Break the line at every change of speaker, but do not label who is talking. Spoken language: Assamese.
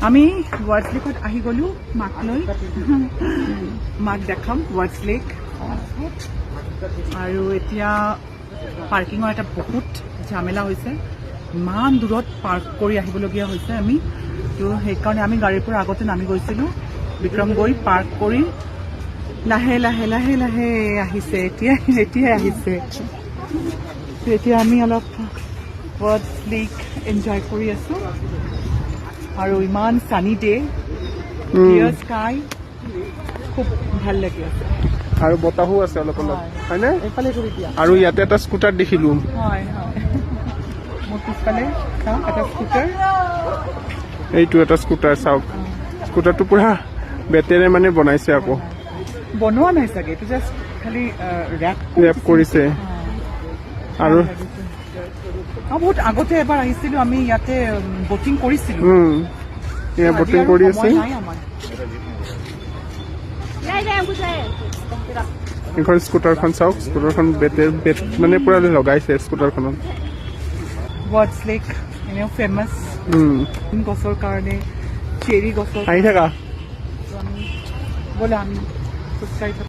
আমি ৱাৰ্ডছ লেকত আহি গ'লো মাক লৈ মাক দেখাম ৱাৰ্ডছ লেক আৰু এতিয়া পাৰ্কিঙৰ এটা বহুত ঝামেলা হৈছে ইমান দূৰত পাৰ্ক কৰি আহিবলগীয়া হৈছে আমি তো সেইকাৰণে আমি গাড়ীৰ পৰা আগতে নামি গৈছিলোঁ বিক্ৰম গৈ পাৰ্ক কৰি লাহে লাহে লাহে লাহে আহিছে এতিয়াই আহিছে এতিয়া আমি অলপ ৱাৰ্ডছ লেক এনজয় কৰি আছোঁ আৰু ইমান সানি ডে ক্লিয়াৰ স্কাই খুব ভাল লাগি আছে
আৰু বতাহো আছে অলপ অলপ হয়নে
এইফালে কৰি দিয়া
আৰু ইয়াতে এটা স্কুটাৰ দেখিলোঁ
হয় হয় মোৰ পিছফালে চাওক এটা স্কুটাৰ
এইটো এটা স্কুটাৰ চাওক স্কুটাৰটো পুৰা বেটেৰে মানে বনাইছে আকৌ
বনোৱা নাই চাগে এইটো জাষ্ট খালি
ৰেপ কৰিছে আৰু
বহুত আগতে এবাৰ আহিছিলোঁ আমি ইয়াতে বটিং কৰিছিলোঁ
এয়া বটিং কৰি আছে এখন স্কুটাৰখন চাওক স্কুটাৰখন মানে পুৰা লগাইছে স্কুটাৰখনত
ৱাৰ্ডছ লেক এনেও ফেমাছ গছৰ কাৰণে চেৰি গছৰ
আহি থাকা
ব'লা আমি খোজকাঢ়ি থাকোঁ